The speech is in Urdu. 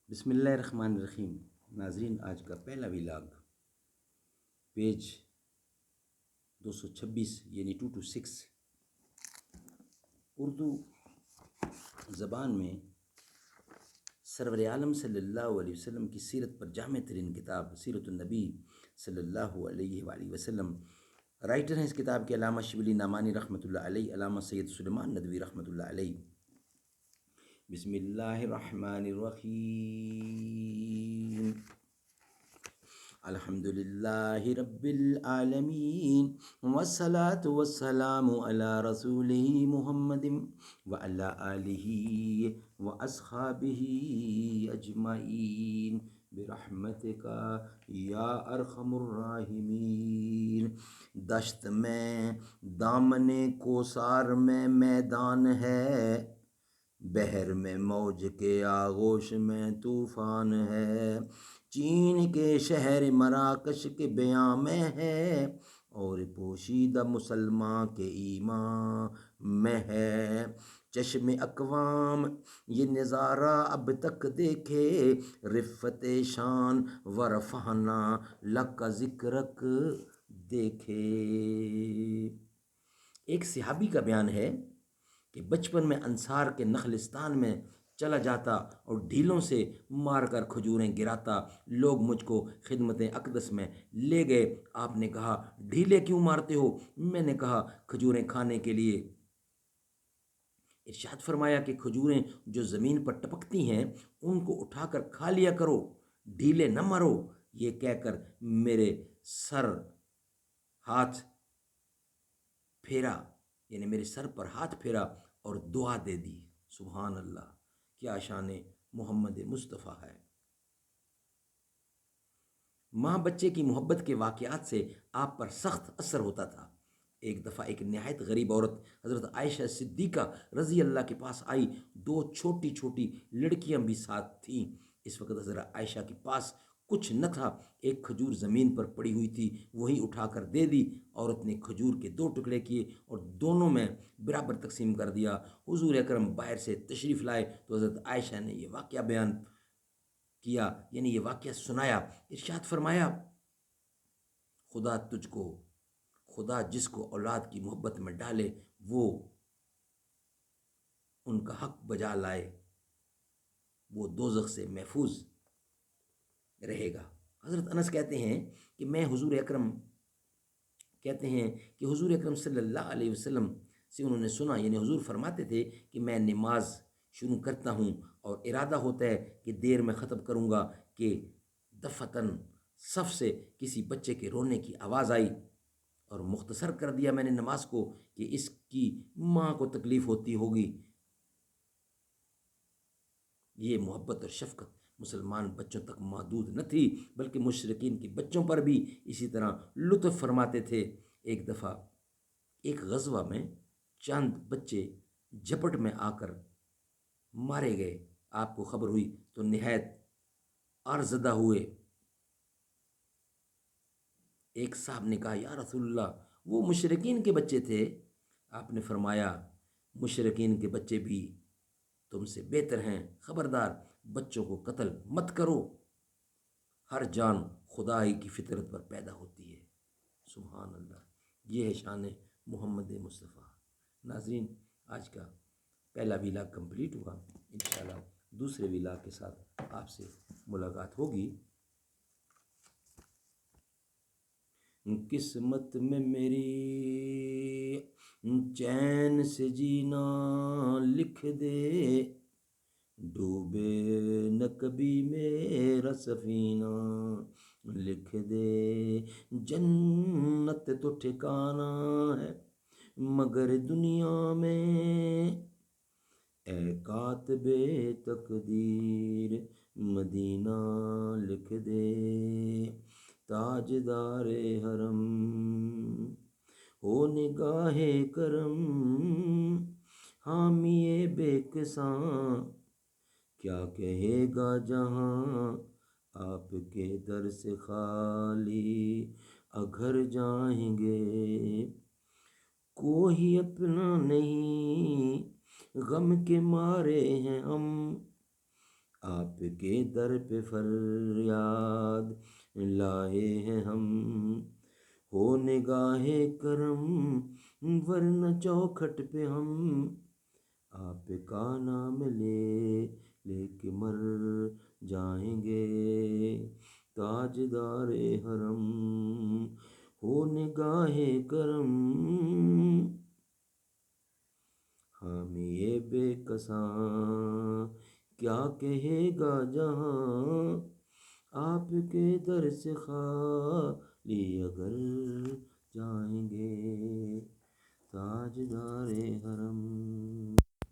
بسم اللہ الرحمن الرحیم۔ ناظرین، آج کا پہلا ولاگ پیج 226 یعنی 226 اردو زبان میں سرور عالم صلی اللہ علیہ وسلم کی سیرت پر جامع ترین کتاب سیرت النبی صلی اللہ علیہ وآلہ وسلم۔ رائٹر ہیں اس کتاب کے علامہ شبلی نعمانی رحمۃ اللہ علیہ، علامہ سید سلیمان ندوی رحمۃ اللہ علیہ۔ بسم اللہ الرحمن الرحیم۔ الحمد للہ رب العالمین والصلاة والسلام علی رسولہ محمد وعلی آلہ واصحابہ اجمعین برحمتک یا ارحم الراحمین۔ دشت میں دامن کوثر میں میدان ہے، بحر میں موج کے آغوش میں طوفان ہے، چین کے شہر مراکش کے بیاں میں ہے، اور پوشیدہ مسلمان کے ایمان میں ہے۔ چشم اقوام یہ نظارہ اب تک دیکھے، رفت شان و رفعنا لک ذکرک دیکھے۔ ایک صحابی کا بیان ہے کہ بچپن میں انصار کے نخلستان میں چلا جاتا اور ڈھیلوں سے مار کر کھجوریں گراتا۔ لوگ مجھ کو خدمت اقدس میں لے گئے۔ آپ نے کہا، ڈھیلے کیوں مارتے ہو؟ میں نے کہا، کھجوریں کھانے کے لیے۔ ارشاد فرمایا کہ کھجوریں جو زمین پر ٹپکتی ہیں ان کو اٹھا کر کھا لیا کرو، ڈھیلے نہ مارو۔ یہ کہہ کر میرے سر ہاتھ پھیرا، یعنی میرے سر پر ہاتھ پھیرا اور دعا دے دی۔ سبحان اللہ، کیا شان محمد مصطفیٰ ہے۔ ماں بچے کی محبت کے واقعات سے آپ پر سخت اثر ہوتا تھا۔ ایک دفعہ ایک نہایت غریب عورت حضرت عائشہ صدیقہ رضی اللہ کے پاس آئی۔ دو چھوٹی چھوٹی لڑکیاں بھی ساتھ تھیں۔ اس وقت حضرت عائشہ کے پاس کچھ نہ تھا، ایک کھجور زمین پر پڑی ہوئی تھی، وہی اٹھا کر دے دی۔ عورت نے کھجور کے 2 ٹکڑے کیے اور دونوں میں برابر تقسیم کر دیا۔ حضور اکرم باہر سے تشریف لائے تو حضرت عائشہ نے یہ واقعہ بیان کیا، یعنی یہ واقعہ سنایا۔ ارشاد فرمایا، خدا جس کو اولاد کی محبت میں ڈالے وہ ان کا حق بجا لائے، وہ دوزخ سے محفوظ رہے گا۔ حضرت انس کہتے ہیں کہ حضور اکرم صلی اللہ علیہ وسلم سے انہوں نے سنا، یعنی حضور فرماتے تھے کہ میں نماز شروع کرتا ہوں اور ارادہ ہوتا ہے کہ دیر میں ختم کروں گا کہ دفتن صف سے کسی بچے کے رونے کی آواز آئی اور مختصر کر دیا میں نے نماز کو کہ اس کی ماں کو تکلیف ہوتی ہوگی۔ یہ محبت اور شفقت مسلمان بچوں تک محدود نہ تھی بلکہ مشرکین کے بچوں پر بھی اسی طرح لطف فرماتے تھے۔ ایک دفعہ ایک غزوہ میں چند بچے جھپٹ میں آ کر مارے گئے۔ آپ کو خبر ہوئی تو نہایت ارزدہ ہوئے۔ ایک صاحب نے کہا، یا رسول اللہ، وہ مشرکین کے بچے تھے۔ آپ نے فرمایا، مشرکین کے بچے بھی تم سے بہتر ہیں، خبردار بچوں کو قتل مت کرو۔ ہر جان خدائی کی فطرت پر پیدا ہوتی ہے۔ سبحان اللہ، یہ ہے شان محمد مصطفیٰ۔ ناظرین، آج کا پہلا ولاگ کمپلیٹ ہوا۔ انشاءاللہ دوسرے ولاگ کے ساتھ آپ سے ملاقات ہوگی۔ قسمت میں میری چین سے جینا لکھ دے، ڈوبے نہ کبھی میرا سفینہ لکھ دے۔ جنت تو ٹھکانا ہے مگر دنیا میں، اے کاتب تقدیر مدینہ لکھ دے۔ تاجدار حرم ہو نگاہ کرم، حامی بے کساں کیا کہے گا جہاں، آپ کے در سے خالی اگر جائیں گے۔ کوئی اپنا نہیں غم کے مارے ہیں ہم، آپ کے در پہ فریاد لائے ہیں ہم، ہو نگاہ کرم ورنہ چوکھٹ پہ ہم، آپ کا نام لے کے مر جائیں گے، تاجدار حرم ہو نگاہ کرم، حامی بے کساں کیا کہے گا جہاں، آپ کے در سے خالی اگر جائیں گے، تاجدار حرم۔